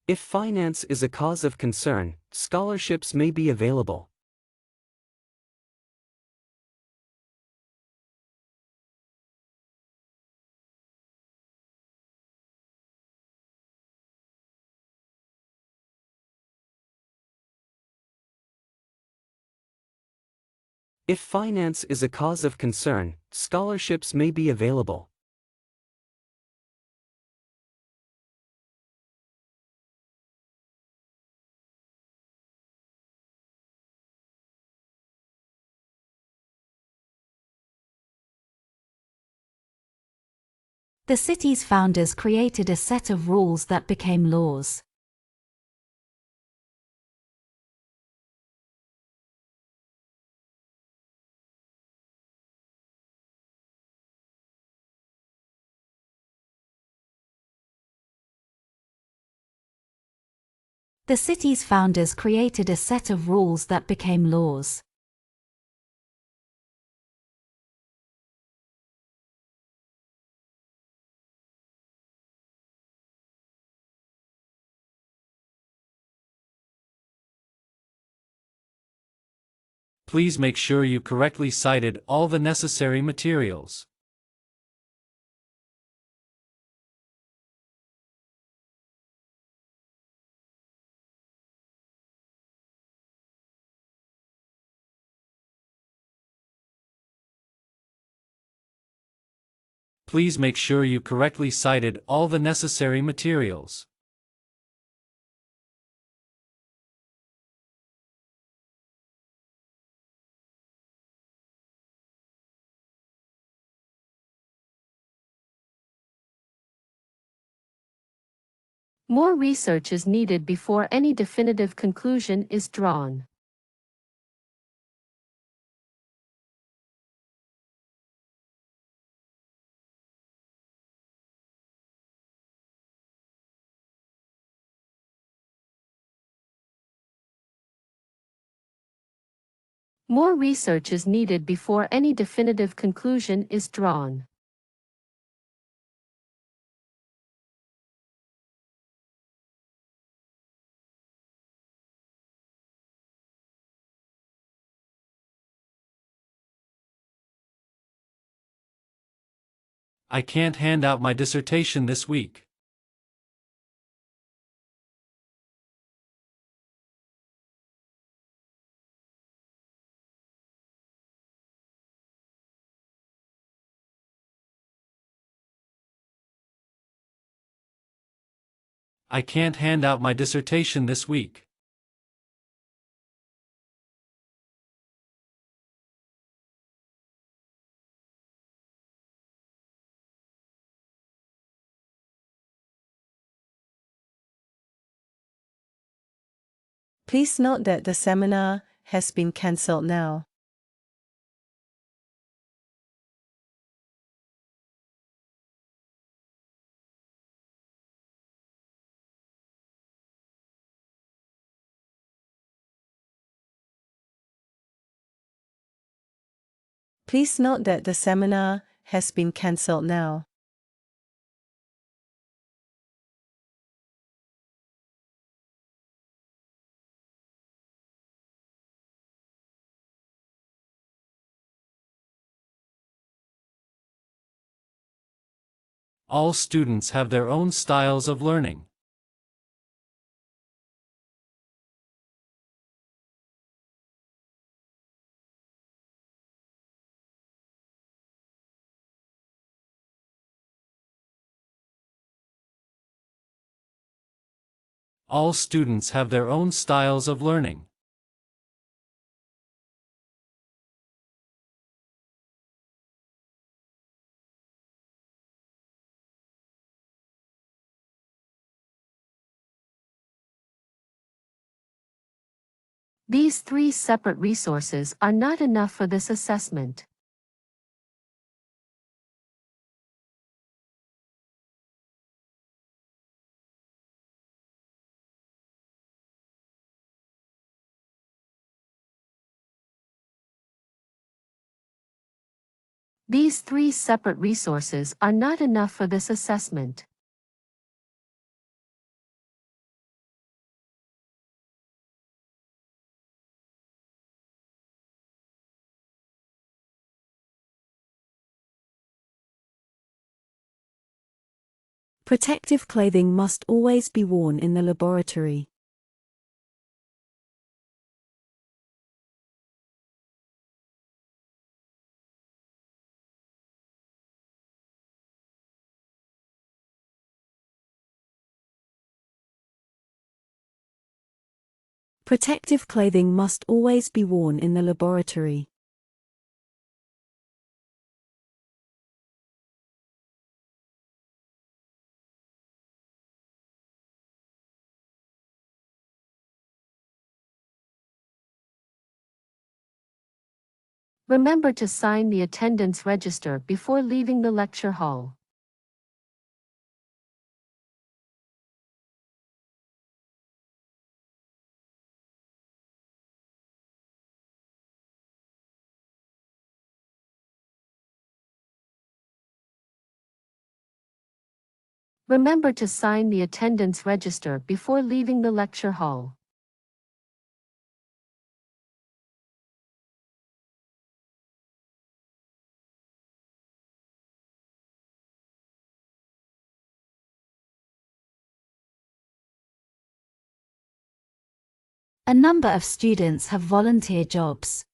If finance is a cause of concern, scholarships may be available. If finance is a cause of concern, scholarships may be available. The city's founders created a set of rules that became laws. The city's founders created a set of rules that became laws. Please make sure you correctly cited all the necessary materials. Please make sure you correctly cited all the necessary materials. More research is needed before any definitive conclusion is drawn. More research is needed before any definitive conclusion is drawn. I can't hand out my dissertation this week. I can't hand out my dissertation this week. Please note that the seminar has been cancelled now. Please note that the seminar has been cancelled now. All students have their own styles of learning. All students have their own styles of learning. These three separate resources are not enough for this assessment. These three separate resources are not enough for this assessment. Protective clothing must always be worn in the laboratory. Protective clothing must always be worn in the laboratory. Remember to sign the attendance register before leaving the lecture hall. Remember to sign the attendance register before leaving the lecture hall. A number of students have volunteer jobs.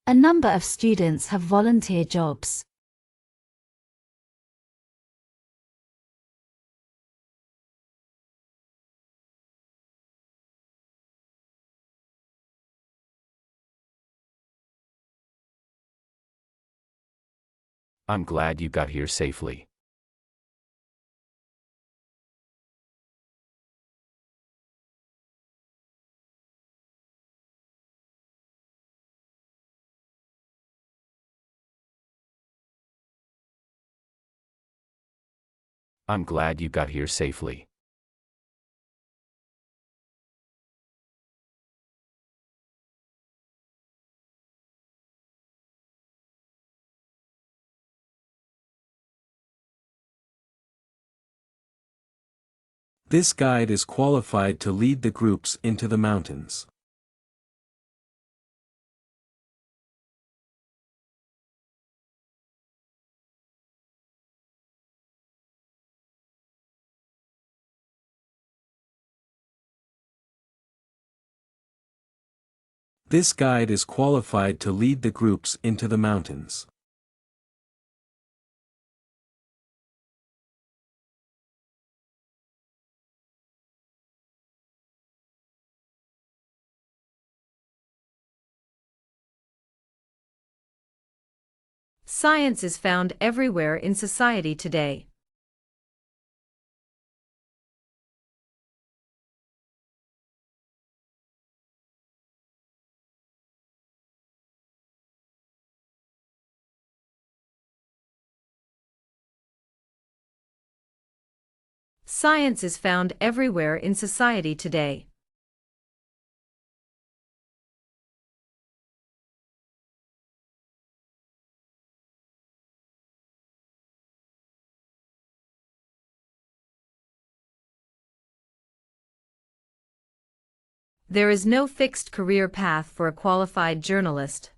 A number of students have volunteer jobs. I'm glad you got here safely. I'm glad you got here safely. This guide is qualified to lead the groups into the mountains. This guide is qualified to lead the groups into the mountains. Science is found everywhere in society today. Science is found everywhere in society today. There is no fixed career path for a qualified journalist.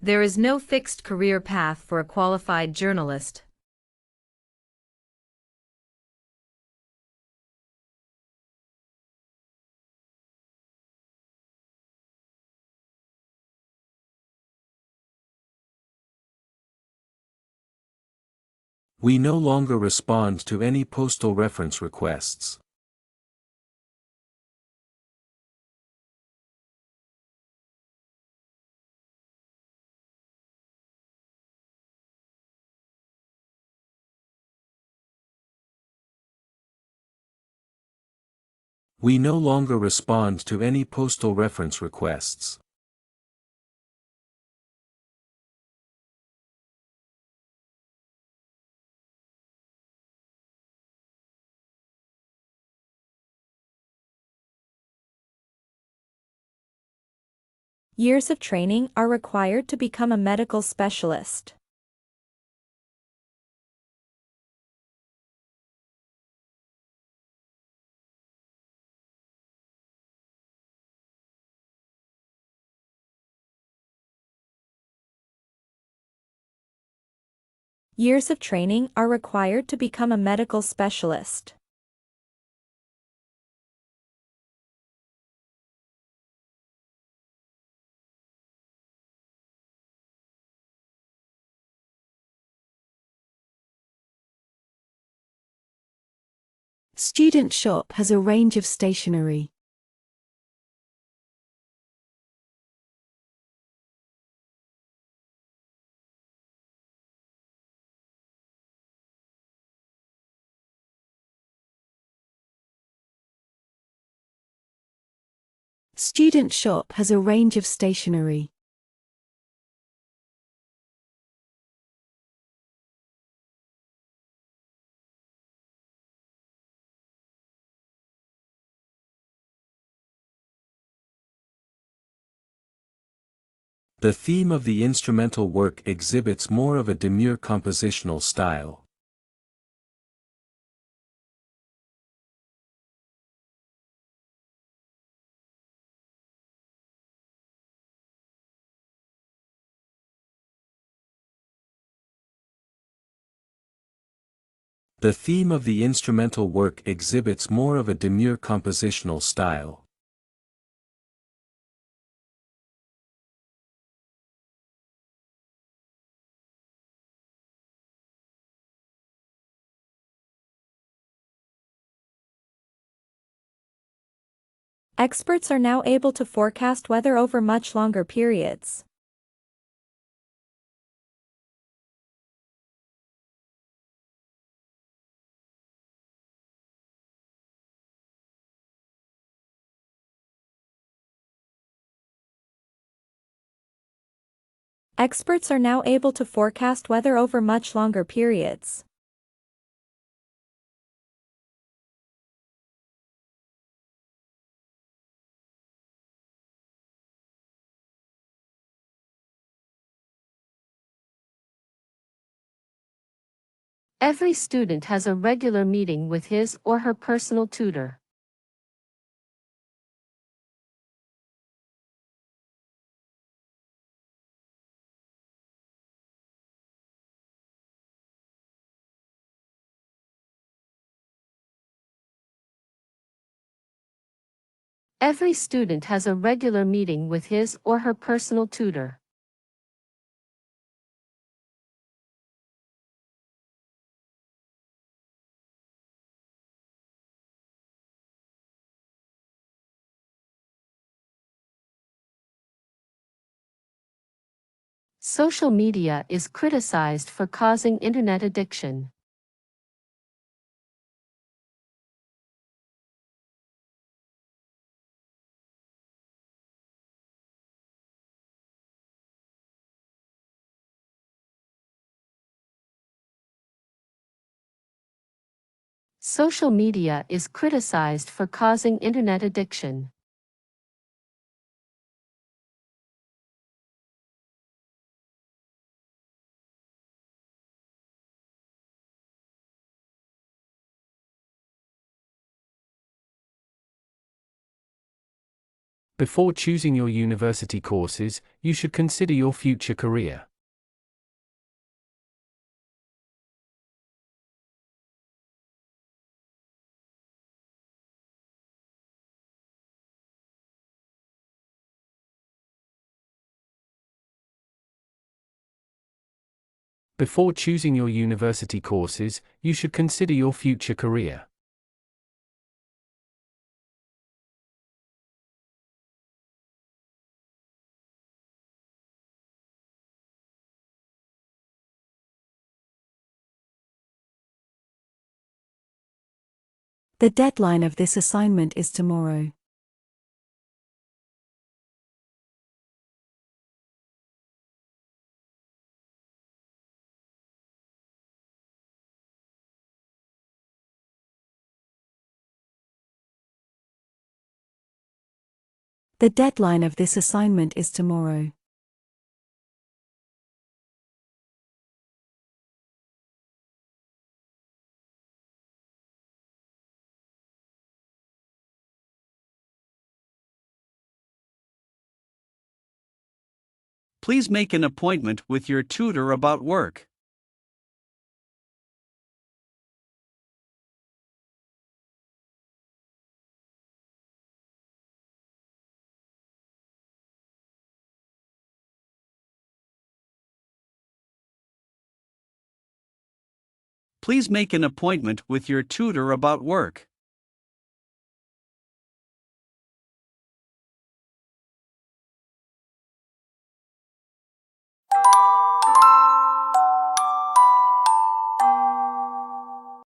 There is no fixed career path for a qualified journalist. We no longer respond to any postal reference requests. We no longer respond to any postal reference requests. Years of training are required to become a medical specialist. Years of training are required to become a medical specialist. Student shop has a range of stationery. Student shop has a range of stationery. The theme of the instrumental work exhibits more of a demure compositional style. The theme of the instrumental work exhibits more of a demure compositional style. Experts are now able to forecast weather over much longer periods. Experts are now able to forecast weather over much longer periods. Every student has a regular meeting with his or her personal tutor. Every student has a regular meeting with his or her personal tutor. Social media is criticized for causing internet addiction. Social media is criticized for causing internet addiction. Before choosing your university courses, you should consider your future career. Before choosing your university courses, you should consider your future career. The deadline of this assignment is tomorrow. The deadline of this assignment is tomorrow. Please make an appointment with your tutor about work. Please make an appointment with your tutor about work.